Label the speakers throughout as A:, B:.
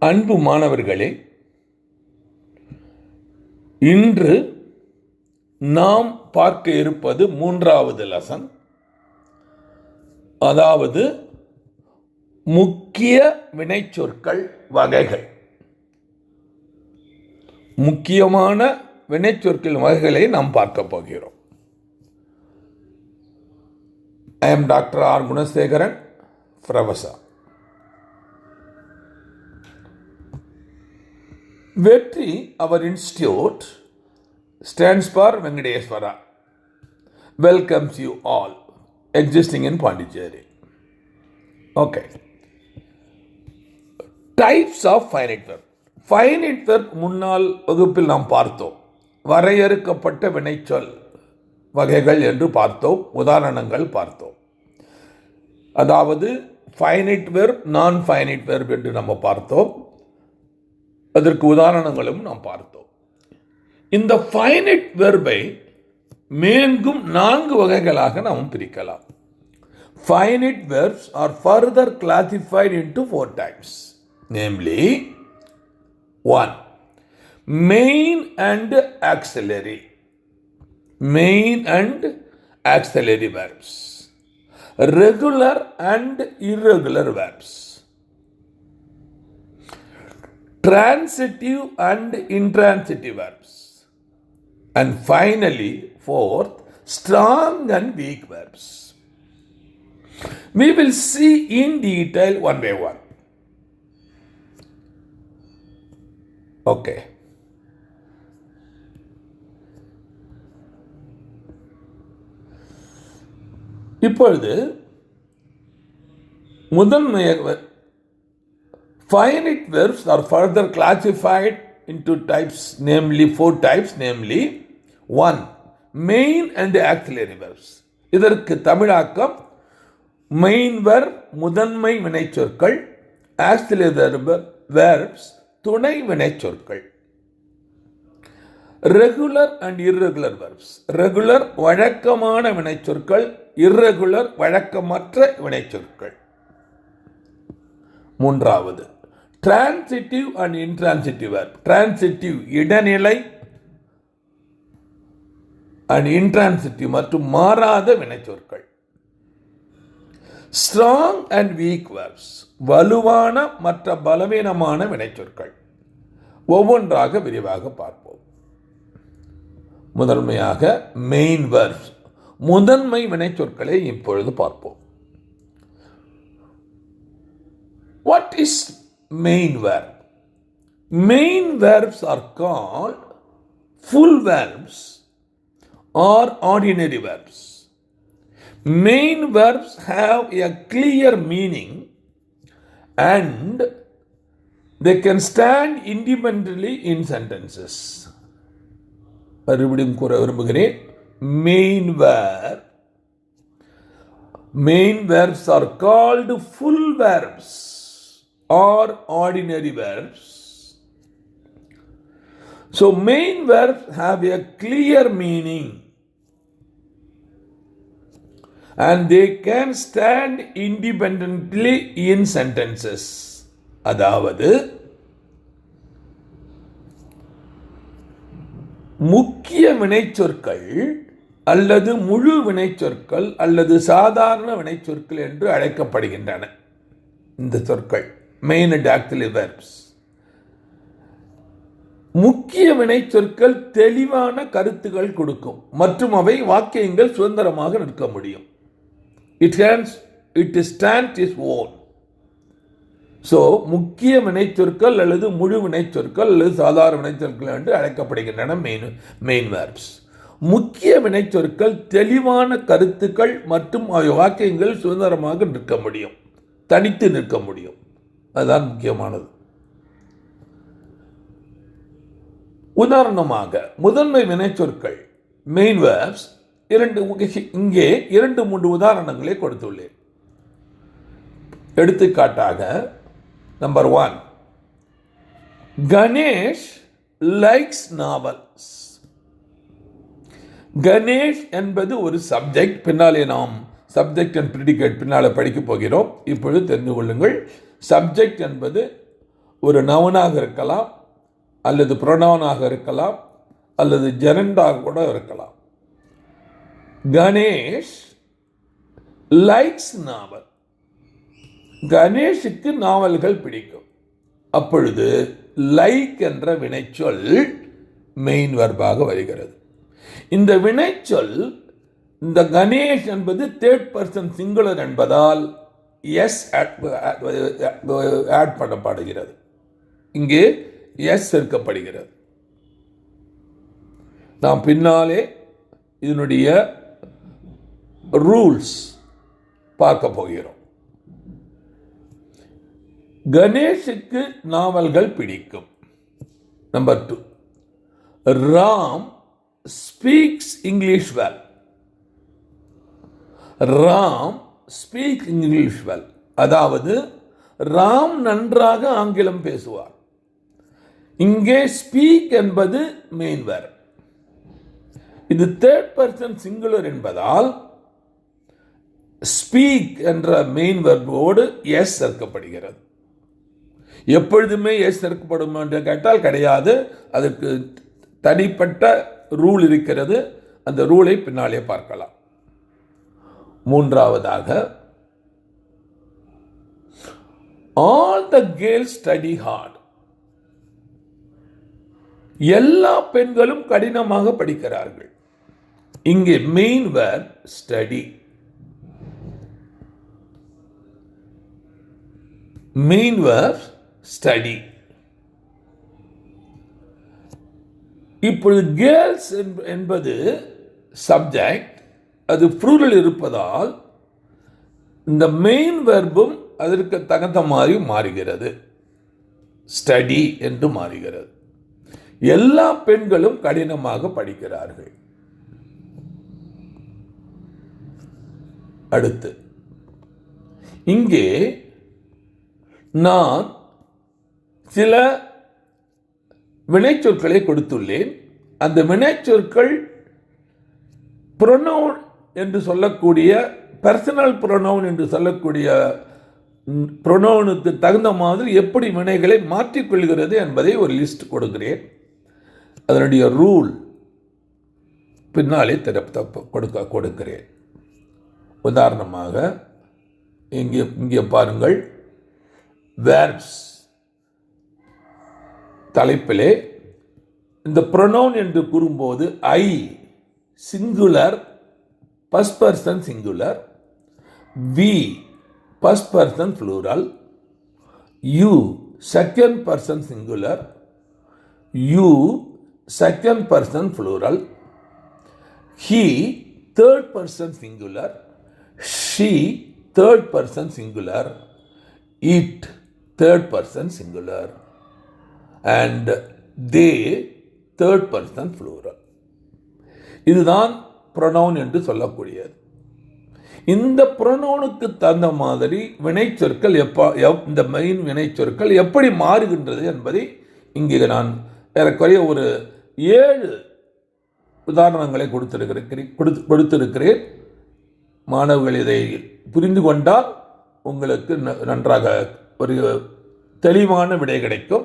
A: அன்பு மாணவர்களே, இன்று நாம் பார்க்க இருப்பது 3வது லெசன். அதாவது முக்கிய வினைச்சொற்கள் வகைகள். முக்கியமான வினைச்சொற்கள் வகைகளை நாம் பார்க்க போகிறோம். I am Dr.R.G, Professor. Vetri, our institute, stands for Venkateswara. Welcomes you all, existing in Pondicherry. Okay. Types of finite verb. Finite verb முன்னால் வகுப்பில் நாம் பார்த்தோம். வரையறுக்கப்பட்ட வினைச்சொல் வகைகள் என்று பார்த்தோம். உதாரணங்கள் பார்த்தோம். அதாவது ஃபைனைட் வெர்ப், நான் ஃபைனைட் வெர்ப் என்று நம்ம பார்த்தோம். அதற்கு உதாரணங்களும் நாம் பார்த்தோம். இந்த ஃபைனைட் வெர்பை மேலும் 4 வகைகளாக நாம் பிரிக்கலாம். Finite verbs are further classified into 4 types. Namely, 1. Main and auxiliary. Main and auxiliary verbs. Regular and irregular verbs. Transitive and intransitive verbs. And finally, 4th, strong and weak verbs. We will see in detail one by one. Okay. இப்பொழுது முதன்மையாக finite verbs are further classified into types, namely 4 types, namely 1. Main and auxiliary verbs. இதற்கு தமிழாக்கம் main verb முதன்மை வினைச்சொற்கள், auxiliary verbs துணை வினைச்சொற்கள். Regular and irregular verbs. Regular வழக்கமான வினைச்சொற்கள், irregular வழக்கமற்ற வினைச்சொற்கள். 3வது transitive and intransitive verb. transitive இடைநிலை and intransitive மற்றும் மாறாத வினைச்சொற்கள். strong and weak verbs. வலுவான மற்ற பலவீனமான வினைச்சொற்கள். ஒவ்வொன்றாக விரிவாக பார்ப்போம். முதன்மையாக மெயின் verbs, முதன்மை வினைச்சொற்களை இப்பொழுது பார்ப்போம். What is main verb? Main verbs are called full verbs or ordinary verbs. Main verbs have a clear meaning and they can stand independently in sentences. மறுபடியும் கூற விரும்புகிறேன். Main verbs are called full verbs or ordinary verbs. So main verbs have a clear meaning and they can stand independently in sentences. அதாவது முக்கிய வினைச்சொற்கள் அல்லது முழு வினைச்சொற்கள் அல்லது சாதாரண வினைச்சொற்கள் என்று அழைக்கப்படுகின்றன. இந்த சொற்கள் மெயின் அண்ட் ஆக்சிலரி வெர்ப்ஸ். முக்கிய வினைச்சொற்கள் தெளிவான கருத்துக்கள் கொடுக்கும் மற்றும் அவை வாக்கியங்கள் சுதந்திரமாக நிற்க முடியும். It stands its own. So முக்கிய வினைச்சொற்கள் அல்லது முழு வினைச்சொற்கள் அல்லது சாதாரண வினைச்சொற்கள் என்று அழைக்கப்படுகின்றன மெயின் வேர்ப்ஸ். முக்கிய வினைச்சொற்கள் தெளிவான கருத்துக்கள் மற்றும் அவை வாக்கியங்கள் சுதந்திரமாக நிற்க முடியும், தனித்து நிற்க முடியும். அதுதான் முக்கியமானது. உதாரணமாக முதன்மை வினைச்சொற்கள் மெயின் வேர்ப்ஸ் இங்கே 2-3 உதாரணங்களை கொடுத்துள்ளேன். எடுத்துக்காட்டாக number 1, Ganesh likes novels. Ganesh என்பது ஒரு சப்ஜெக்ட். பின்னாலே நாம் சப்ஜெக்ட் அண்ட் ப்ரிடிகேட் பின்னால் படிக்க போகிறோம். இப்பொழுது தெரிந்து கொள்ளுங்கள். சப்ஜெக்ட் என்பது ஒரு நவுனாக இருக்கலாம், அல்லது ப்ரொனவுனாக இருக்கலாம், அல்லது ஜெரண்டாக கூட இருக்கலாம். கணேஷ் லைக்ஸ் நாவல். கணேஷுக்கு நாவல்கள் பிடிக்கும். அப்பொழுது லைக் என்ற வினைச்சொல் மெயின் வெர்பாக வருகிறது. இந்த வினைச்சொல் இந்த கணேஷ் என்பது தேர்ட் பர்சன் சிங்குலர் என்பதால் எஸ் ஆட் பண்ணப்படுகிறது. இங்கே எஸ் சேர்க்கப்படுகிறது. நாம் பின்னாலே இதனுடைய ரூல்ஸ் பார்க்க போகிறோம். கணேஷுக்கு நாவல்கள் பிடிக்கும். Number 2, Ram speaks English well. Ram speak English well, அதாவது ராம் நன்றாக ஆங்கிலம் பேசுவார். இங்கே ஸ்பீக் என்பது மெயின் வெர்ப். இது தேர்ட் பர்சன் சிங்குலர் என்பதால் ஸ்பீக் என்ற மெயின் வெர்போடு எஸ் சேர்க்கப்படுகிறது. எப்பொழுதுமே எஸ் சேர்க்கப்படும் என்று கேட்டால் கிடையாது. அதற்கு தனிப்பட்ட ரூல் இருக்கிறது. அந்த ரூலை பின்னாலே பார்க்கலாம். மூன்றாவதாக, all the girls study hard. எல்லா பெண்களும் கடினமாக படிக்கிறார்கள். இங்கே main verb study. Main verb study. இப்பொழுது கேர்ள்ஸ் என்பது சப்ஜெக்ட், அது ப்ளூரல் இருப்பதால் இந்த மெயின் வெர்பும் அதற்கு தகுந்த மாதிரி மாறுகிறது. ஸ்டடி என்று மாறுகிறது. எல்லா பெண்களும் கடினமாக படிக்கிறார்கள். அடுத்து, இங்கே நான் சில வினைச்சொற்களை கொடுத்துள்ளேன். அந்த வினைச்சொற்கள் ப்ரொனவுன் என்று சொல்லக்கூடிய, பர்சனல் ப்ரொனவுன் என்று சொல்லக்கூடிய ப்ரொனவுனுக்கு தகுந்த மாதிரி எப்படி வினைகளை மாற்றிக்கொள்கிறது என்பதை ஒரு லிஸ்ட் கொடுக்கிறேன். அதனுடைய ரூல் பின்னாலே கொடுக்கிறேன். உதாரணமாக இங்கே பாருங்கள். verbs தலைப்பிலே இந்த ப்ரொனவுன் என்று கூறும்போது I singular first person singular, we first person plural, you second person singular, you second person plural, he third person singular, she third person singular, it third person singular, and they third person plural. இதுதான் pronoun என்று சொல்லக்கூடியது. இந்த ப்ரொனவுனுக்கு தகுந்த மாதிரி வினைச்சொற்கள் இந்த main வினைச்சொற்கள் எப்படி மாறுகின்றது என்பதை இங்கே நான் ஏறக்குறைய ஒரு 7 உதாரணங்களை கொடுத்திருக்கிறேன். மாணவர்கள் இதை புரிந்து கொண்டால் உங்களுக்கு நன்றாக ஒரு தெளிவான விடை கிடைக்கும்.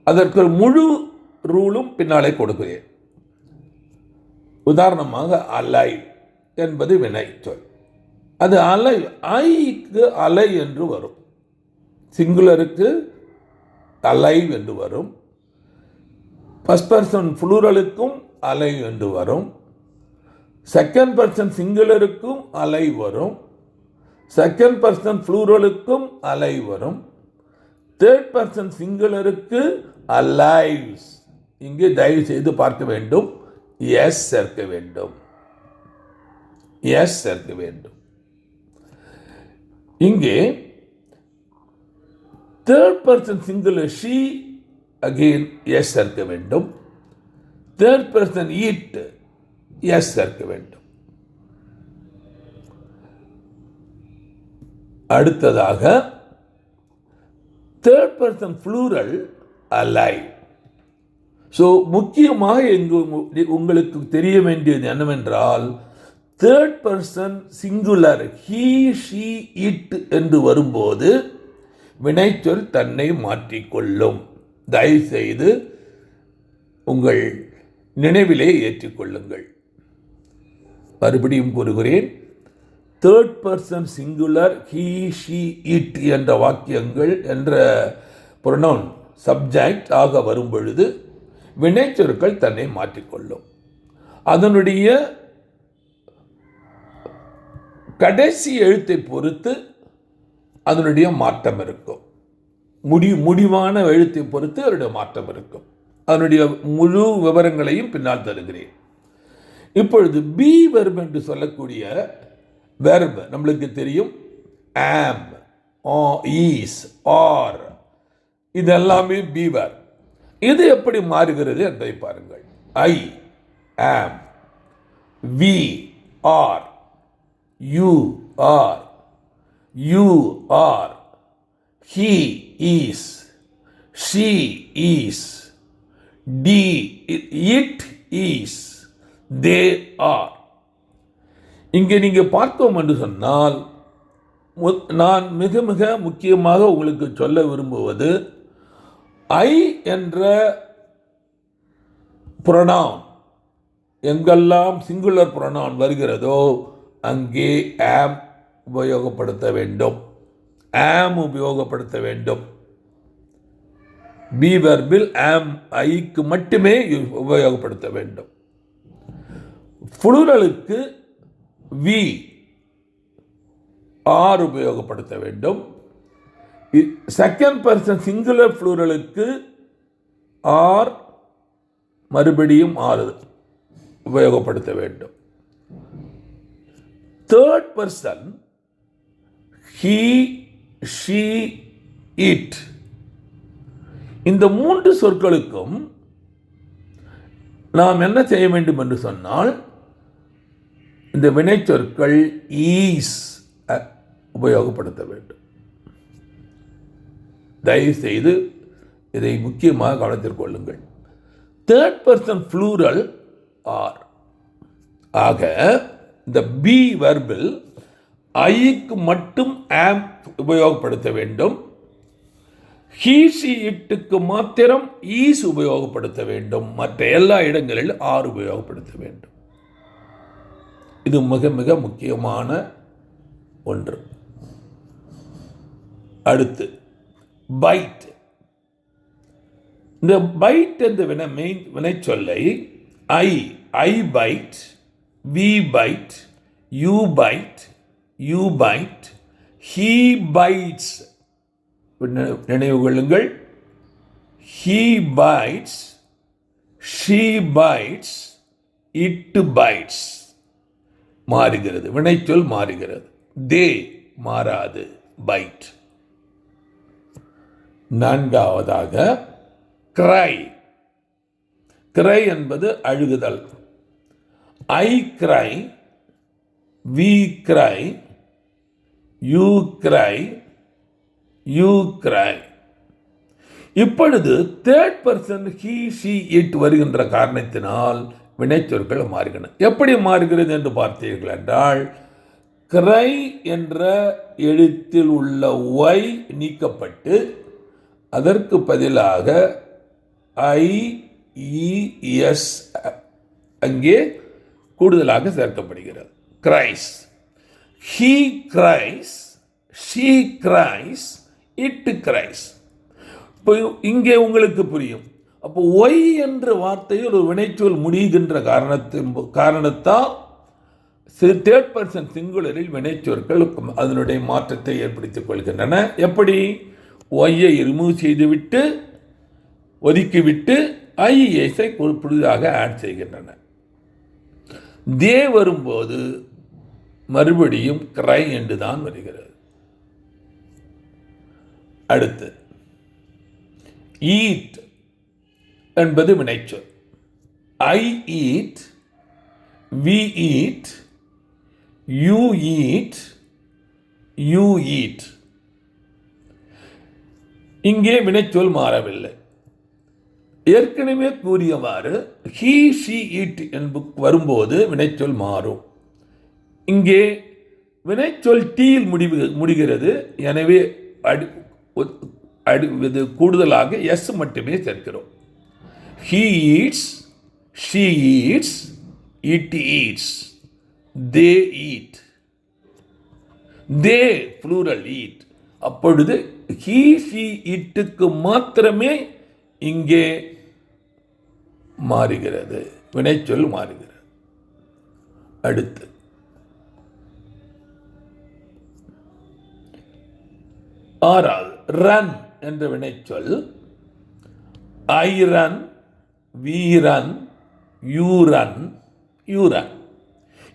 A: அதற்கு முழு ரூலும் பின்னாலே கொடுக்கிறேன். உதாரணமாக அலை என்பது வினைச்சொல். அது அலை, ஐக்கு அலை என்று வரும், சிங்குலருக்கு அலைவ் என்று வரும், ஃபர்ஸ்ட் பர்சன் ப்ளூரலுக்கும் அலை என்று வரும், செகண்ட் பர்சன் சிங்குலருக்கும் அலை வரும், செகண்ட் பர்சன் ப்ளூரலுக்கும் அலை வரும், தேர்ட் பர்சன் சிங்குலருக்கு அலைவ்ஸ். இங்கே தயவு செய்து பார்க்க வேண்டும், எஸ் சேர்க்க வேண்டும், எஸ் சேர்க்க வேண்டும். இங்கே third person singular she, again S சேர்க்க வேண்டும். தேர்ட் பர்சன் இட், எஸ் சேர்க்க வேண்டும். அடுத்ததாக third person plural alive. So முக்கியமாக உங்களுக்கு தெரிய வேண்டியது என்னவென்றால், third person singular he she it என்று வரும்போது வினைச்சொல் தன்னை மாற்றிக்கொள்ளும். தயவுசெய்து உங்கள் நினைவிலே ஏற்றிக்கொள்ளுங்கள். மறுபடியும் கூறுகிறேன், third person singular he she it என்ற வாக்கியங்கள் என்ற ப்ரொனவுன் சப்ஜெக்ட் ஆக வரும் பொழுது வினைச்சொற்கள் தன்னை மாற்றிக்கொள்ளும். அதனுடைய கடைசி எழுத்தை பொறுத்து அதனுடைய மாற்றம் இருக்கும். முடிவான எழுத்தை பொறுத்து அதனுடைய மாற்றம் இருக்கும். அதனுடைய முழு விவரங்களையும் பின்னால் தருகிறேன். இப்பொழுது பி வெர்ப் என்று சொல்லக்கூடிய வெர்ப் நம்மளுக்கு தெரியும். ஆம், ஈஸ், ஆர், இதெல்லாமே பி வெர்ப். இது எப்படி மாறுகிறது என்பதை பாருங்கள். I, am, we are, you are, you are, he is, she is, it is, they are. இங்கே நீங்கள் பார்த்தோம் என்று சொன்னால், நான் மிக மிக முக்கியமாக உங்களுக்கு சொல்ல விரும்புவது, ஐ என்ற புரோனவுன் எங்கெல்லாம் சிங்குலர் புரோனவுன் வருகிறதோ அங்கே ஆம் உபயோகப்படுத்த வேண்டும். ஆம் உபயோகப்படுத்த வேண்டும். பி வெர்பில் ஆம் ஐக்கு மட்டுமே உபயோகப்படுத்த வேண்டும். புளூரலுக்கு வி ஆர் உபயோகப்படுத்த வேண்டும். செகண்ட் பர்சன் சிங்குலர் புளூரலுக்கு ஆர் மறுபடியும் ஆர் உபயோகப்படுத்த வேண்டும். Third person he, she, it, இந்த மூன்று சொற்களுக்கும் நாம் என்ன செய்ய வேண்டும் என்று சொன்னால், இந்த வினைச்சொற்கள் ஈஸ் உபயோகப்படுத்த வேண்டும். தயவு செய்து இதை முக்கியமாக கவனத்தில் கொள்ளுங்கள். Third person plural are. ஆக இந்த பி வெர்பில் ஐக்கு மட்டும் ஆம் உபயோகப்படுத்த வேண்டும். ஹீ ஷி இட்டுக்கு மாத்திரம் ஈஸ் உபயோகப்படுத்த வேண்டும். மற்ற எல்லா இடங்களிலும் ஆர் உபயோகப்படுத்த வேண்டும். இது மிக மிக முக்கியமான ஒன்று. அடுத்து பைட். இந்த பைட் என்ற வினை சொல்லை I bite, we bite, you bite, you bite, he bites. நினைவு கொள்ளுங்கள். he bites, she bites, it bites. மாறுகிறது, வினைச்சொல் மாறுகிறது. they மாறாது, bite. நான்காவதாக cry. cry என்பது அழுகுதல். I cry, we cry, you cry, you cry. இப்பொழுது third person he, she, it வருகின்ற காரணத்தினால் வினைச்சொற்கள் மாறுகின்றன. எப்படி மாறுகிறது என்று பார்த்தீர்கள் என்றால், cry என்ற எழுத்தில் உள்ள y நீக்கப்பட்டு அதற்கு பதிலாக IES அங்கே கூடுதலாக சேர்க்கப்படுகிறது. cries. He cries, she cries, it cries. இப்போ இங்கே உங்களுக்கு புரியும். அப்போ ஒய் என்ற வார்த்தையில் ஒரு வினைச்சொல் முடிகின்ற காரணத்தால் தேர்ட் பர்சன் சிங்குலரில் வினைச்சொற்கள் அதனுடைய மாற்றத்தை ஏற்படுத்திக் கொள்கின்றன. எப்படி? ஒய்யை ரிமூவ் செய்துவிட்டு ஒதுக்கிவிட்டு ஐஎஸை புதிதாக ஆட் செய்கின்றன. தே வரும்போது மறுபடியும் கிரை என்று தான் வருகிறது. அடுத்து ஈட் என்பது வினைச்சொல். I eat, we eat, you eat, you eat. இங்கே வினைச்சொல் மாறவில்லை. ஏற்கனவே கூறியவாறு ஹீ, ஷி, இட் வரும்போது வினைச்சொல் மாறும். இங்கே வினைச்சொல் டீயில் முடிகிறது. எனவே இது கூடுதலாக எஸ் மட்டுமே சேர்க்கிறோம். He eats, she eats, it eats, they eat, they plural eat. அப்பொழுது ஹீ ஷீ இட்டுக்கு மாத்திரமே இங்கே மாறுகிறது, வினைச்சொல் மாறுகிறது. அடுத்து ஆறாவது ரன் என்ற வினைச்சொல் I run, we run, you run, you run.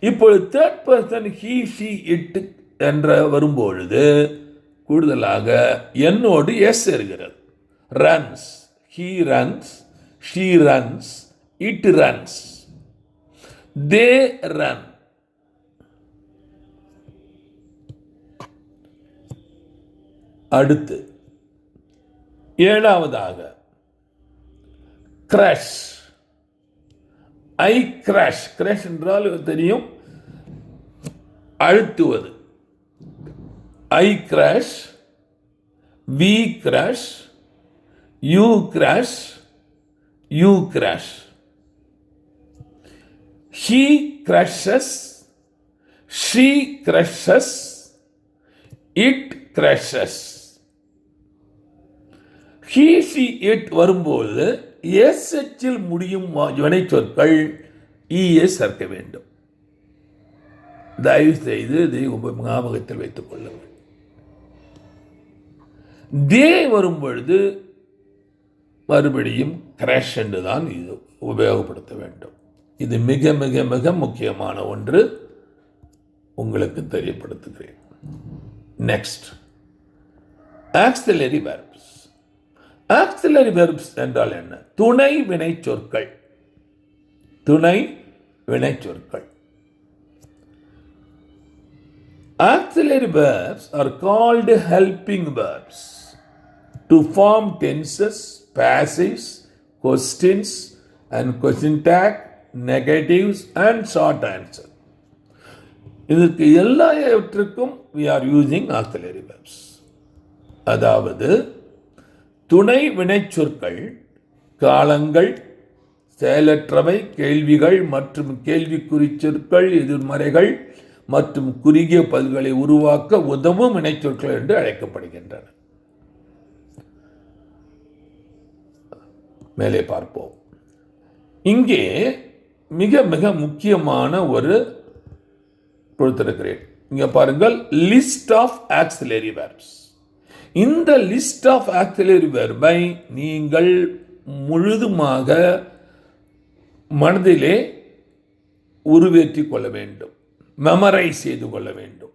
A: இப்பொழுது third person he she it என்ற வரும்பொழுது கூடுதலாக என்னோடு எஸ் இருக்கிறது. Runs, he runs, she runs, it runs, they run. அடுத்து ஏழாவதாக கிராஷ், ஐ கிராஷ். கிராஷ் என்றால் தெரியும், அழுத்துவது. I crush, we crush, you crush, you crush. He crushes, she crushes, it crushes. He she it வரும்போது எஸ்எச்சில் முடியும் வினை சொற்கள் இஎஸ் சேர்க்க வேண்டும். தயவு செய்து இதை ஞாபகத்தில் வைத்துக் கொள்ளுங்கள். தே வரும்பொழுது மறுபடியும் கிராஷ் என்று தான் இது உபயோகப்படுத்த வேண்டும். இது மிக மிக மிக முக்கியமான ஒன்று, உங்களுக்கு தெரியப்படுத்துகிறேன். Next, auxiliary verbs. Auxiliary verbs என்றால் என்ன? துணை வினை சொற்கள். துணை வினை சொற்கள். Auxiliary verbs are called helping verbs to form tenses, passives, questions and question tag, negatives and short answer. இதற்கு எல்லாவற்றுக்கும் we are using auxiliary verbs. அதாவது துணை வினைச்சொற்கள் காலங்கள், செயலற்றவை, கேள்விகள் மற்றும் கேள்விக்குறி சொற்கள், எதிர்மறைகள் மற்றும் குறுகிய பதில்களை உருவாக்க உதவும் வினைச்சொற்கள் என்று அழைக்கப்படுகின்றன. மேலே பார்ப்போம். இங்கே மிக மிக முக்கியமான ஒரு கொடுத்திருக்கிறேன். இங்க பாருங்கள், லிஸ்ட் ஆஃப் ஆக்சிலரி வெர்ப்ஸ். இந்த லிஸ்ட் ஆஃப் ஆக்சிலரி வெர்பை நீங்கள் முழுதுமாக மனதிலே உருவேற்றிக் கொள்ள வேண்டும், மெமரைஸ் செய்து கொள்ள வேண்டும்.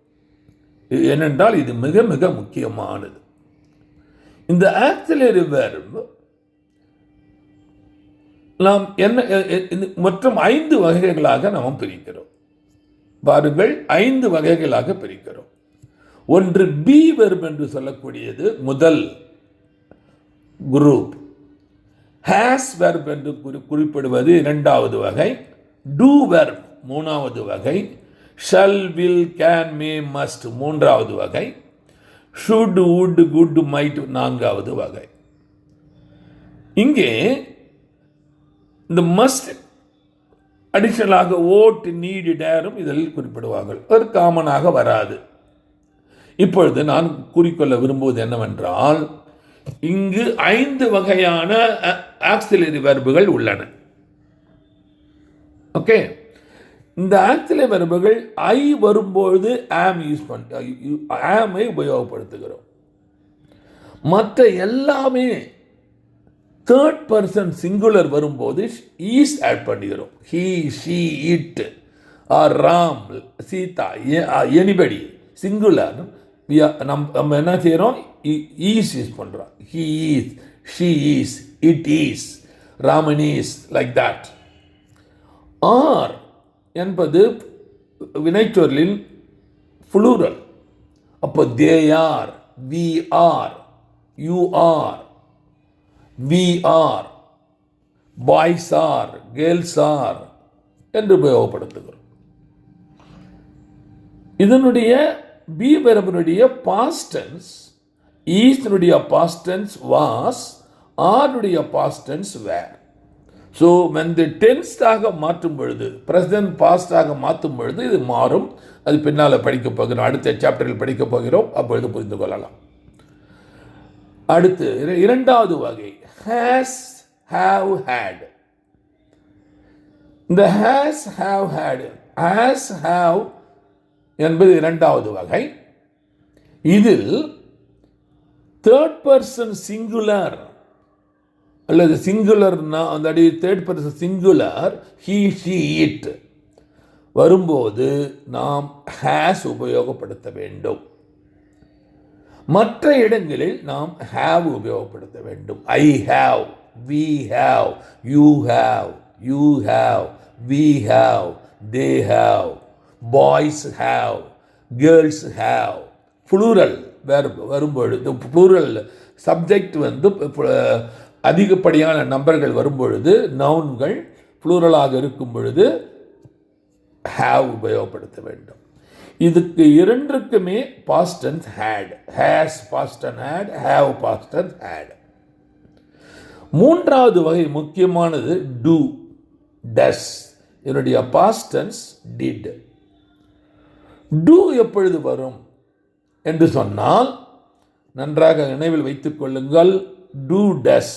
A: ஏனென்றால் இது மிக மிக முக்கியமானது. இந்த ஆக்சிலரி வெர்ப் நாம் என்ன மொத்தம் 5 வகைகளாக நாம் பிரிக்கிறோம். பாருங்கள், 5 வகைகளாக பிரிக்கிறோம். ஒன்று பி வெர்ப் என்று சொல்லக்கூடியது முதல் குரூப். ஹேஸ் வெர்ப் என்று குறிப்பிடுவது இரண்டாவது வகை. டூ வெர்ப் மூணாவது வகை. Shall, will, can, may, must மூன்றாவது வகை. ஷுட், வுட், குட், மைட் நான்காவது வகை. இங்கே இந்த மஸ்ட் அடிஷனலாக ஓட், நீட், டேரும் இதில் குறிப்பிடுவார்கள். அது காமனாக வராது. இப்பொழுது நான் கூறிக்கொள்ள விரும்புவது என்னவென்றால், இங்கு 5 வகையான ஆக்சிலரி வெர்புகள் உள்ளன. ஓகே, இந்த ஆக்சிலரி வெர்புகள் ஐ வரும்போது ஆம் யூஸ் ஆமை உபயோகப்படுத்துகிறோம். மற்ற எல்லாமே தேர்ட் பர்சன் சிங்குலர் வரும்போது ஈஸ் ஆட் பண்ணுகிறோம். He, she, it, or Ram, Sita, anybody singular நம்ம என்ன செய்கிறோம்? ஈஸ் யூஸ் பண்ணுறோம். He is, she is, it is, Raman is, like that. Are என்பது வினைச்சொல்லில் ப்ளூரல். அப்போ they are, we are, you are, we are, boys are, girls are என்று உபயோகப்படுத்துகிறோம். இதனுடைய பி வெர்பினுடைய பாஸ்ட் டென்ஸ் ஈஸ்னுடைய பாஸ்ட் டென்ஸ் வாஸ், ஆருடைய past tense were. So when the டென்ஸாக மாற்றும் பொழுது, ப்ரெசன்ட் பாஸ்டாக மாற்றும் பொழுது இது மாறும். அது பின்னால் படிக்கப் போகிறோம், அடுத்த சாப்டரில் படிக்கப் போகிறோம், அப்பொழுது புரிந்து கொள்ளலாம். அடுத்து இரண்டாவது வகை has, have, had. இந்த has, have, had, has, have என்பது இரண்டாவது வகை. இதில் தேர்ட் பர்சன் சிங்குலர் அல்லது சிங்குலர்னா அந்த third person singular he, she, it வரும்போது நாம் has உபயோகப்படுத்த வேண்டும். மற்ற இடங்களில் நாம் have உபயோகப்படுத்த வேண்டும். I have, we have, you have, you have, we have, they have, boys have, girls have. plural verb வரும்பொழுது, plural subject அதிகப்படியான நம்பர்கள் வரும்பொழுது, நவுன்கள் ப்ளூரலாக இருக்கும் பொழுது have உபயோகப்படுத்த வேண்டும். இதுக்கு இரண்டுக்குமே past tense had, has past tense had, have past tense had. மூன்றாவது வகை முக்கியமானது do, does. இதனுடைய past tense did. do எப்பொழுது வரும் என்று சொன்னால் நன்றாக நினைவில் வைத்துக் கொள்ளுங்கள். do, does.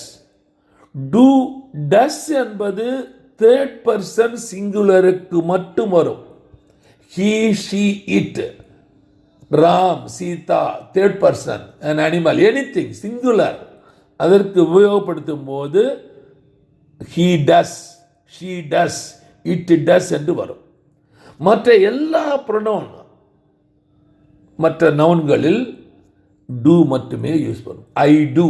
A: do, does என்பது தேர்ட் பர்சன் சிங்குலருக்கு மட்டும் வரும். he, she, it. Ram, Sita, third person, an animal, anything singular, அதற்கு உபயோகப்படுத்தும் போது he does, she does, it does என்று வரும். மற்ற எல்லா ப்ரொனவுன், மற்ற நவுன்களில் do மட்டுமே யூஸ் பண்ணும். I do,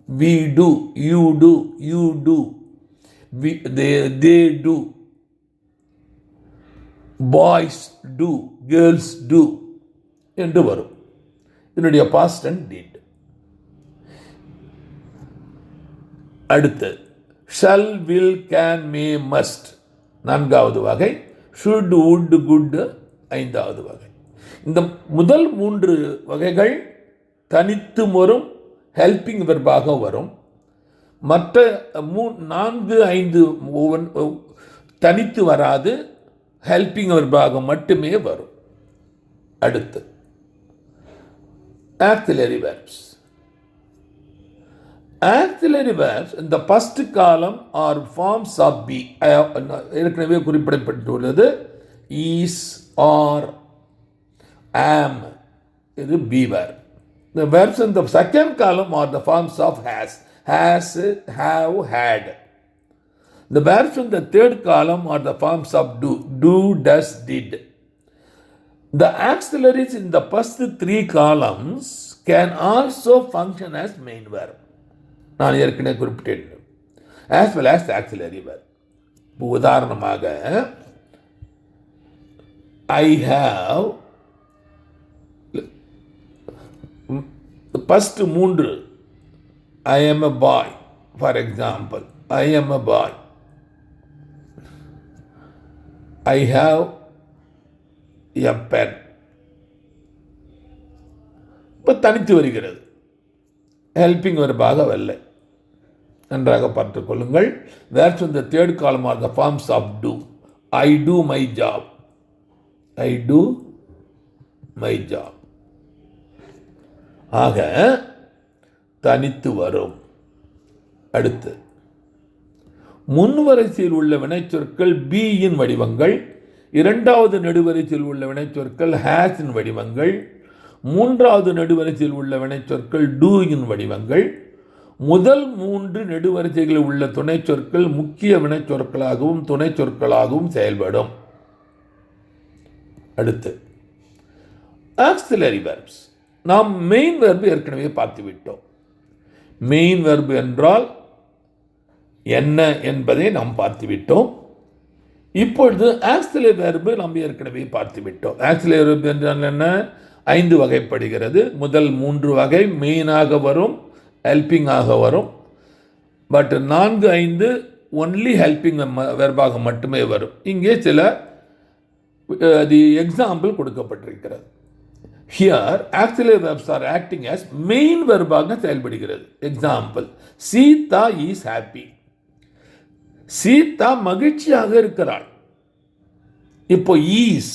A: we do, you do, you do, they do, boys do, girls do என்று வரும். இதனுடைய past tense did. அடுத்து shall, will, can, may, must நான்காவது வகை. should, would, could ஐந்தாவது வகை. இந்த முதல் மூன்று வகைகள் தனித்து வரும், ஹெல்பிங் வெர்பாக வரும். மற்ற 4, 5 தனித்து வராது, ஹெல்பிங் வெர்பாக மட்டுமே வரும். அடுத்து ஆக்சிலரி வெர்ப்ஸ். ஆக்சிலரி வெர்ப்ஸ் இந்த ஃபர்ஸ்ட் காலம் ஆர் ஃபார்ம்ஸ் ஆஃப் பி. ஏற்கனவே குறிப்பிடப்பட்டுள்ளது ஈஸ், ஆர், am. இது be verb. The verbs in the second column are the forms of has, have, had. The verbs in the third column are the forms of do, does, did. The auxiliaries in the first 3 columns can also function as main verb. நான் ஏற்கனவே குறிப்பிட்டேன். as well as the auxiliary verb. உதாரணமாக I have first 3 I am a boy, for example. I am a boy. I have a pen. இப்போ தனித்து வருகிறது, helping வெர்பாக வரலை. நன்றாக பார்த்துக் கொள்ளுங்கள். Verbs in the third column are the forms of do. I do my job. I do my job. ஆக தனித்து வரும். அடுத்து முன்வரிசையில் உள்ள வினைச்சொற்கள் பீயின் வடிவங்கள், இரண்டாவது நெடுவரிசையில் உள்ள வினைச்சொற்கள் ஹேஸின் வடிவங்கள், மூன்றாவது நெடுவரிசையில் உள்ள வினைச்சொற்கள் டூயின் வடிவங்கள். முதல் 3 நெடுவரிசைகளில் உள்ள துணைச்சொற்கள் முக்கிய வினைச்சொற்களாகவும் துணைச்சொற்களாகவும் செயல்படும். அடுத்து ஆக்சிலரி வெர்ப்ஸ். நாம் மெயின் வெர்பு ஏற்கனவே பார்த்துவிட்டோம். மெயின் வெர்பு என்றால் என்ன என்பதை நாம் பார்த்துவிட்டோம். இப்பொழுது ஆக்சிலரி வெர்பு நாம் ஏற்கனவே பார்த்துவிட்டோம். ஆக்சிலரி வெர்பு என்றால் என்ன? 5 வகைப்படுகிறது. முதல் 3 வகை மெயினாக வரும், ஹெல்பிங்காக வரும். பட் 4, 5 ஒன்லி ஹெல்பிங் வெர்பாக மட்டுமே வரும். இங்கே சில எக்ஸாம்பிள் கொடுக்கப்பட்டிருக்கிறது. Here, auxiliary verbs are acting as main verb-ஆக செயல்படுகிறது. Example, Sita is happy. Sita மகிழ்ச்சியாக இருக்கிறாள். இப்போ is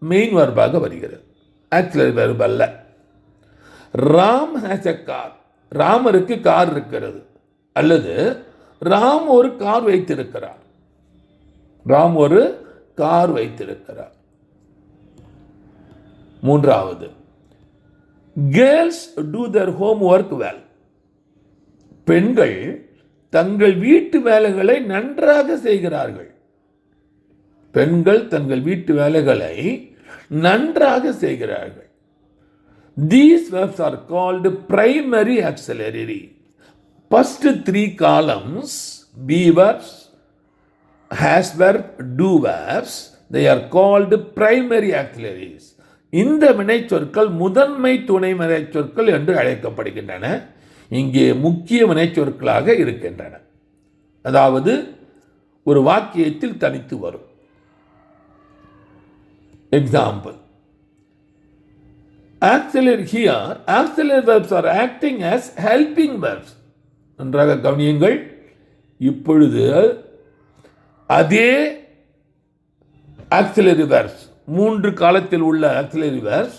A: main verb-ஆக வருகிறது, auxiliary verb அல்ல. Ram has a car. ராமருக்கு கார் இருக்கிறது. அல்லது ராம் ஒரு கார் வைத்திருக்கிறார். ராம் ஒரு கார் வைத்திருக்கிறார். மூன்றாவது, girls do their homework well. பெண்கள் தங்கள் வீட்டு வேலைகளை நன்றாக செய்கிறார்கள். பெண்கள் தங்கள் வீட்டு வேலைகளை நன்றாக செய்கிறார்கள். These verbs are called primary auxiliary. First three columns, be verbs, has verb, do verbs, they are called primary auxiliaries. இந்த வினைச்சொற்கள் முதன்மை துணை வினைச்சொற்கள் என்று அழைக்கப்படுகின்றன. இங்கே முக்கிய வினைச்சொற்களாக இருக்கின்றன. அதாவது ஒரு வாக்கியத்தில் தனித்து வரும். Example, auxiliary here, auxiliary verbs are acting as helping verbs. நன்றாக கவனியுங்கள். இப்பொழுது அதே auxiliary verbs, மூன்று காலத்தில் உள்ள auxiliary verbs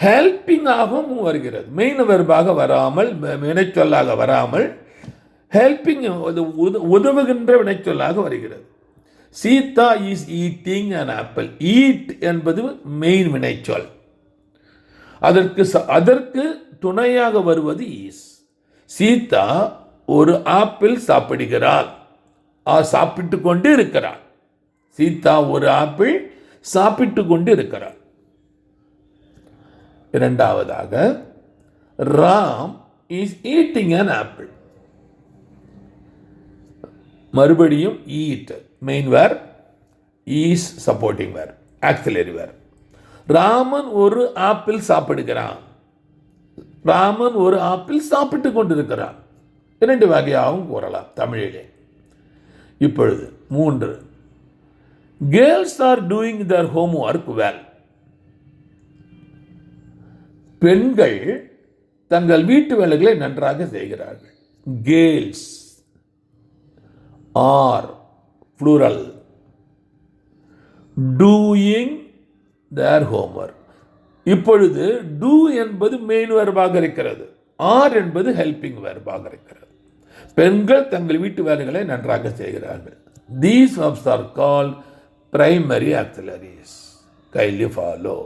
A: ஹெல்பிங்காகவும் வருகிறது. மெயின் வெர்பாக வராமல், வினைச்சொல்லாக வராமல், ஹெல்பிங் உதவுகின்ற வினைச்சொல்லாக வருகிறது. Sita is eating an apple. Eat என்பது மெயின் வினைச்சொல். அதற்கு துணையாக வருவது இஸ். சீதா ஒரு ஆப்பிள் சாப்பிடுகிறாள், சாப்பிட்டு கொண்டு இருக்கிறாள். சீதா ஒரு ஆப்பிள் சாப்பிட்டு கொண்டு இருக்கிறாள். இரண்டாவதாக, Ram is eating an apple. மறுபடியும் eat main verb, is supporting verb, auxiliary verb. Raman ஒரு ஆப்பிள் சாப்பிடுகிறான். ராமன் ஒரு ஆப்பிள் சாப்பிட்டு கொண்டிருக்கிறான். இரண்டு வகையாகவும் கூறலாம் தமிழிலே. இப்பொழுது மூன்று, girls are doing their homework well. பெண்கள் தங்கள் வீட்டு வேலைகளை நன்றாக செய்கிறார்கள். Girls are plural doing their homework. இப்பொழுது do என்பது மெயின் வெர்பாக இருக்கிறது, ஆர் என்பது ஹெல்பிங் வெர்பாக இருக்கிறது. பெண்கள் தங்கள் வீட்டு வேலைகளை நன்றாக செய்கிறார்கள். These verbs are called primary auxiliaries. Kindly follow.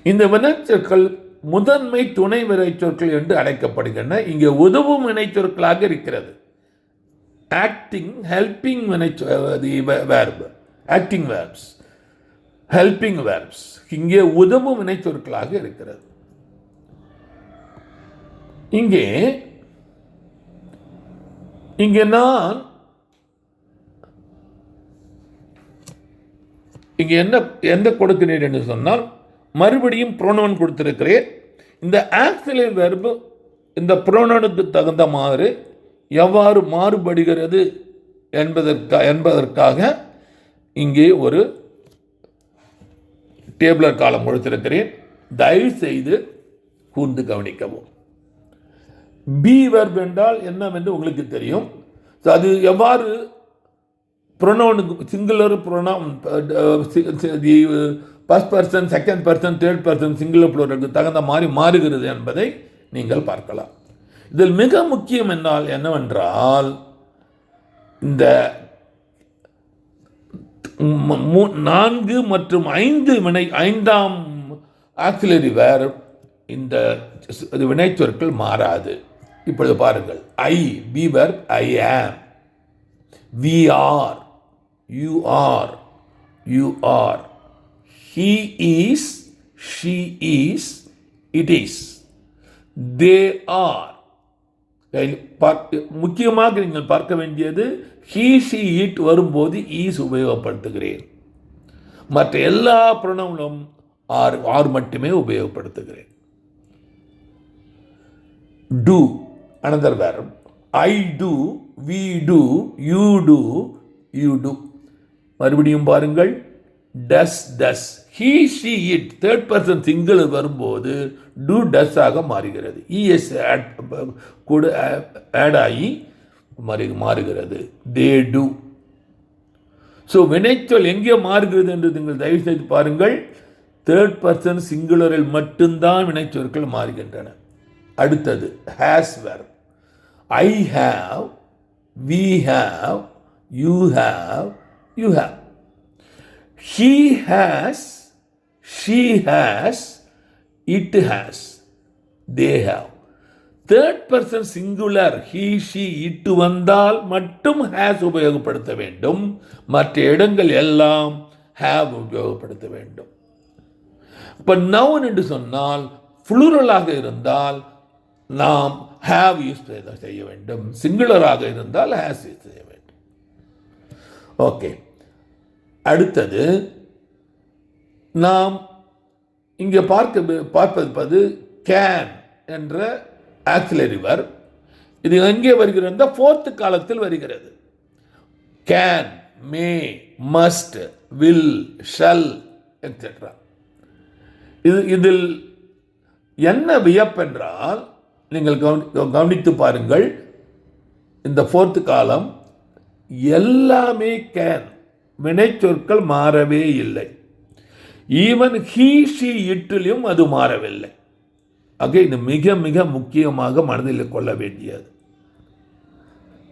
A: இந்த வினைச்சொற்கள் முதன்மை துணை வினைச்சொற்கள் என்று அழைக்கப்படுகின்றன. இங்கே உதவும் வினைச்சொற்களாக இருக்கிறது. Acting, helping verb, acting verbs, helping verbs. இங்கே உதவும் வினைச்சொற்களாக இருக்கிறது. இங்கே நான் இங்கே என்ன கொடுக்கிறேன் என்று சொன்னால், மறுபடியும் ப்ரோனவுன் கொடுத்திருக்கிறேன். இந்த ஆக்சிலரி வெர்ப் இந்த ப்ரோனவுனுக்கு தகுந்த மாதிரி எவ்வாறு மாறுபடுகிறது என்பதற்காக இங்கே ஒரு டேபிளர் காலம் கொடுத்திருக்கிறேன். தயவு செய்து கூர்ந்து கவனிக்கவும். பி வெர்ப் என்றால் என்னவென்று உங்களுக்கு தெரியும். அது எவ்வாறு ப்ரொனவுனுக்கு singular pronoun, first person, second person, third person, singular ப்ளூரலுக்கு தகுந்த மாதிரி மாறுகிறது என்பதை நீங்கள் பார்க்கலாம். இதில் மிக முக்கியம் என்னவென்றால், இந்த 4 மற்றும் 5ஆம் ஆக்சிலரி வேர்ப் இந்த வினைச்சொற்கள் மாறாது. இப்பொழுது பாருங்கள். ஐ, B verb, I am. We are, you are, you are. He is, she is, it is, they are. முக்கியமாக நீங்கள் பார்க்க வேண்டியது, he, she, it வரும்போது is உபயோகப்படுத்துகிறேன். மற்ற எல்லா ப்ரொனவுனும் ஆர் மட்டுமே உபயோகப்படுத்துகிறேன். do, another verb. I do, we do, you do, you do. மறுபடியும் பாருங்கள். டஸ் he she it third person single வரும்போது do does ஆக மாறுகிறது. es கூட ஆட் ஆகி மாறுகிறது. they do. ஸோ வினைச்சொல் எங்கே மாறுகிறது என்று நீங்கள் தயவு செய்து பாருங்கள். தேர்ட் பர்சன் சிங்குலரில் மட்டும்தான் வினைச்சொற்கள் மாறுகின்றன. அடுத்தது has verb. I have, we have, you have, you have. He has, she has, it has, they have. Third person singular he she it வந்தால் மட்டும் has உபயோகப்படுத்த வேண்டும். மற்ற இடங்கள் எல்லாம் have உபயோகப்படுத்த வேண்டும். இப்போ நவுன் என்று சொன்னால் புளூரலாக இருந்தால் நாம் have யூஸ் செய்ய வேண்டும். சிங்குலராக இருந்தால் has யூஸ் செய்ய வேண்டும். ஓகே, அடுத்தது நாம் இங்கே பார்ப்பது கேன் என்ற ஆக்சிலரி verb. இது எங்கே வருகிறது? ஃபோர்த் காலத்தில் வருகிறது. Can, may, must, will, shall etcetera. இதில் என்ன வியப்பென்றால் நீங்கள் கவனித்து பாருங்கள். இந்த ஃபோர்த் காலம் எல்லாமே கேன், வினைச்சொற்கள் மாறவே இல்லை. ஈவன் he she இட்டிலும் அது மாறவில்லை. ஆக இது மிக மிக முக்கியமாக மனதில் கொள்ள வேண்டியது.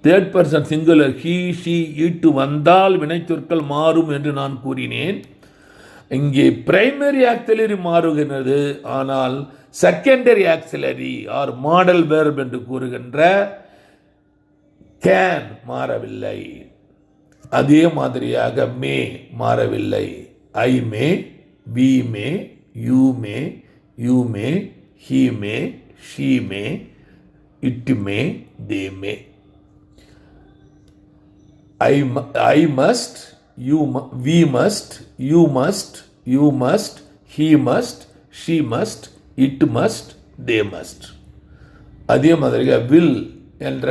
A: Third person singular he she it வந்தால் வினைச்சொற்கள் மாறும் என்று நான் கூறினேன். இங்கே பிரைமரி ஆக்சிலரி மாறுகிறது, ஆனால் secondary auxiliary or modal verb என்று கூறுகின்ற கேன் மாறவில்லை. அதே மாதிரியாக மே மாறவில்லை. ஐ மே, we may, you may, you may, he may, she may, it may, they may. I must, we must, you must, you must, he must, she must, it must, they must. அதே மாதிரியாக will என்ற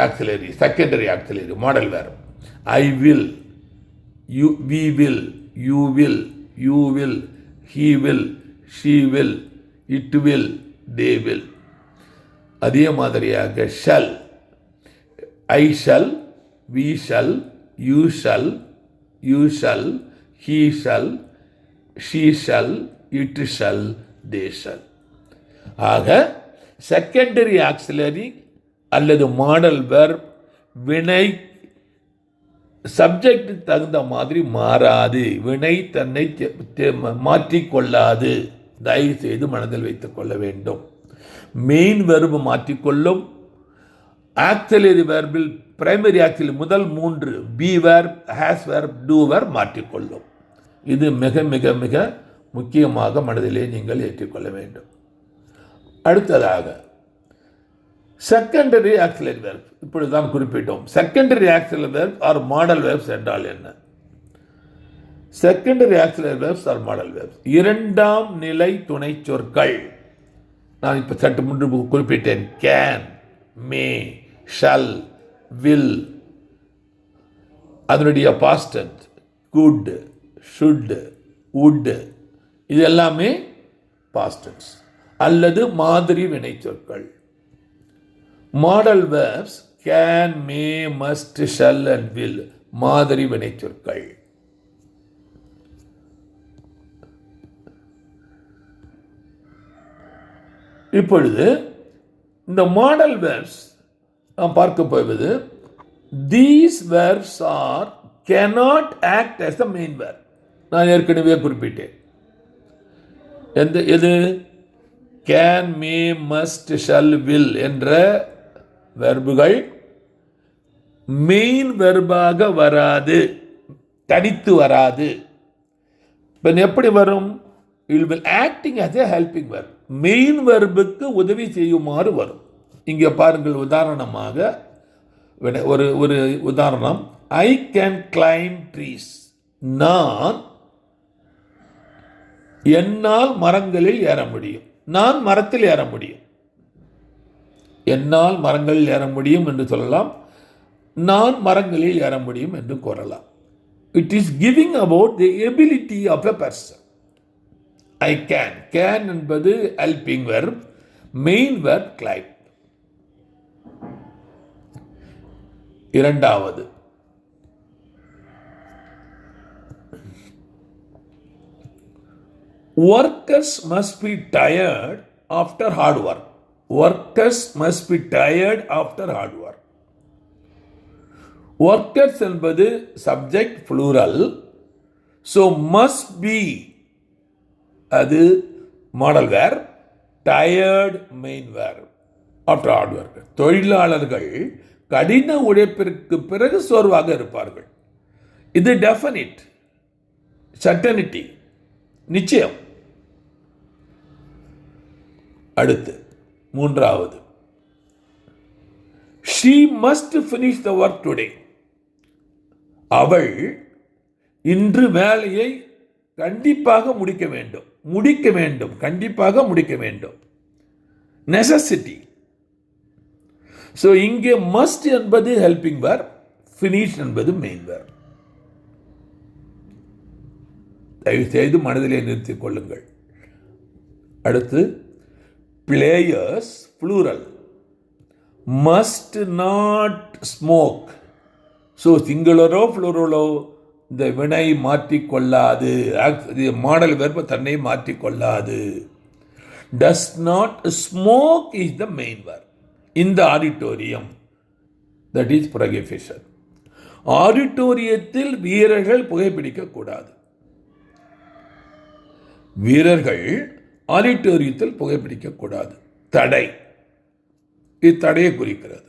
A: auxiliary, secondary auxiliary, model verb. I will, we will, you will, you will, he will, she will, it will, they will. அதே மாதிரியாக shall. I shall, we shall, you shall, you shall, he shall, she shall, it shall, they shall. ஆக secondary auxiliary அல்லது model verb வினை subject தகுந்த மாதிரி மாறாது. வினை தன்னை மாற்றிக்கொள்ளாது. தயவு செய்து மனதில் வைத்துக் கொள்ள வேண்டும். மெயின் வெர்பு மாற்றிக்கொள்ளும். ஆக்சிலரி வெர்பில் பிரைமரி ஆக்சிலரி முதல் 3 be verb, has verb, do verb மாற்றிக்கொள்ளும். இது மிக மிக மிக முக்கியமாக மனதிலே நீங்கள் ஏற்றுக்கொள்ள வேண்டும். அடுத்ததாக செகண்டரி ஆக்சிலரி வெர்ப். இப்பொழுது தான் குறிப்பிட்டோம். Secondary auxiliary verb or modal verbs என்றால் என்ன? Secondary auxiliary verbs or modal verbs இரண்டாம் நிலை துணை சொற்கள். நான் இப்போ சற்று முன்பு குறிப்பிட்டேன். கேன், மே, ஷல், வில், அதனுடைய past tense could, should, would, இது எல்லாமே பாஸ்ட் டென்ஸ் அல்லது மாதிரி வினை சொற்கள். Modal verbs can, may, must, shall and will மாதிரி வினை சொற்கள். இப்பொழுது இந்த மாடல் வெர்ப்ஸ் நாம் பார்க்க போவது these verbs are cannot act as the main verb. நான் ஏற்கனவே குறிப்பிட்டேன். எது can, may, must, shall, will என்ற வெர்புகள் மெயின் வெர்பாக வராது, தனித்து வராது. எப்படி வரும்? it will acting as a helping verb. Main வெர்புக்கு உதவி செய்யுமாறு வரும். இங்கே பாருங்கள், உதாரணமாக ஒரு உதாரணம். I can climb trees. நான் என்னால் மரங்களில் ஏற முடியும். நான் மரத்தில் ஏற முடியும். என்னால் மரங்களில் ஏற முடியும் என்று சொல்லலாம். நான் மரங்களில் ஏற முடியும் என்று கூறலாம். It is giving about the ability of a person. I can. Can என்பது helping verb. Main verb climb. இரண்டாவது, workers must be tired after hard work. Workers must be tired after hard work. Workers என்பது subject plural. So must be அது modal verb. Tired main verb after hard work. தொழிலாளர்கள் கடின உழைப்பிற்கு பிறகு சோர்வாக இருப்பார்கள். இது definite, certainty, நிச்சயம். அடுத்து மூன்றாவது, she must finish the work today. அவள் இன்று வேலையை கண்டிப்பாக முடிக்க வேண்டும், கண்டிப்பாக முடிக்க வேண்டும். நெசசிட்டி. ஸோ இங்கே மஸ்ட் என்பது ஹெல்பிங் verb, ஃபினிஷ் என்பது மெயின் verb. தயவு செய்து மனதிலே நிறுத்திக் கொள்ளுங்கள். அடுத்து, players plural must not smoke. So சிங்குலரோ ப்ளூரலோ இந்த வினை மாற்றிக்கொள்ளாது, மாடல் வெர்பு தன்னை மாற்றிக்கொள்ளாது. Does not smoke is the main verb. இந்த ஆடிட்டோரியம், தட் இஸ் புரொஹிபிஷன். ஆடிட்டோரியத்தில் வீரர்கள் புகைப்பிடிக்கக்கூடாது. வீரர்கள் ஆடிட்டோரியத்தில் புகைப்பிடிக்கக்கூடாது. தடை, இது தடையை குறிக்கிறது.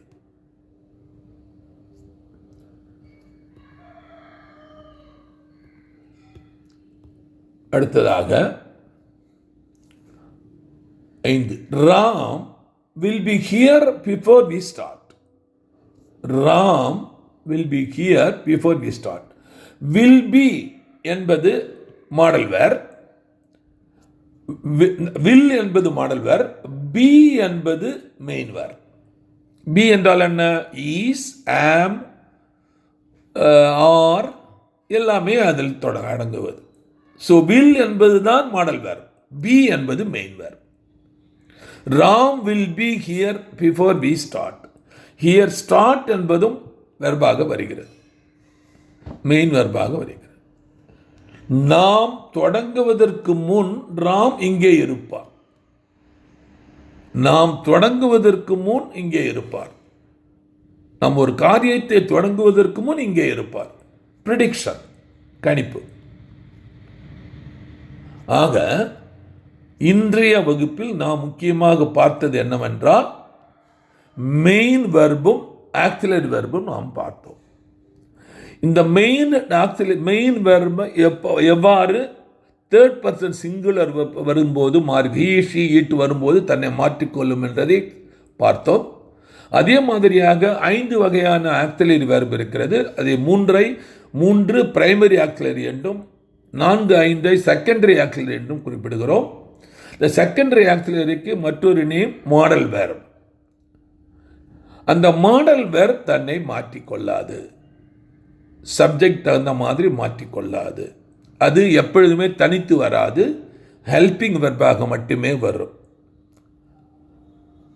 A: அடுத்ததாக 5, Ram will be here before we start. Ram will be here before we start. Will be என்பது மாடல் verb. will என்பது மாடல் verb. be என்பது மெயின் verb. be என்றால் என்ன? is, am, are எல்லாமே அதில் அடங்குவது. ஸோ will என்பது தான் மாடல் verb. be என்பது main verb. Ram will be here before we start. Here start என்பதும் வெர்பாக வருகிறது, மெயின் வெர்பாக வருகிறது. நாம் தொடங்குவதற்கு முன் ராம் இங்கே இருப்பார். நாம் தொடங்குவதற்கு முன் இங்கே இருப்பார். நாம் ஒரு காரியத்தை தொடங்குவதற்கு முன் இங்கே இருப்பார். ப்ரிடிக்ஷன், கணிப்பு. ஆக இன்றைய வகுப்பில் நாம் முக்கியமாக பார்த்தது என்னவென்றால், மெயின் வெர்பும் ஆக்சிலரி வெர்பும் நாம் பார்த்தோம். இந்த மெயின் வெர்பை எவ்வாறு தேர்ட் பர்சன் சிங்குலர் வரும்போது he, she, it வரும்போது தன்னை மாற்றிக்கொள்ளும் என்பதை பார்த்தோம். அதே மாதிரியாக 5 வகையான ஆக்சிலரி வெர்ப் இருக்கிறது. அதை 3 பிரைமரி ஆக்சிலரி என்றும் 4, 5 செகண்டரி ஆக்சிலரி என்றும் குறிப்பிடுகிறோம். இந்த செகண்டரி ஆக்சிலரிக்கு மற்றொரு நேம் மாடல் வெர்ப். அந்த மாடல் வெர்ப் தன்னை மாற்றிக்கொள்ளாது, சப்ஜெக்ட் தகுந்த மாதிரி மாற்றிக்கொள்ளாது. அது எப்பொழுதுமே தனித்து வராது, ஹெல்பிங் வெர்பாக மட்டுமே வரும்.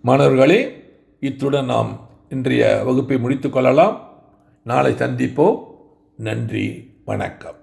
A: மாணவர்களே, இத்துடன் நாம் இன்றைய வகுப்பை முடித்துக் கொள்ளலாம். நாளை சந்திப்போம். நன்றி, வணக்கம்.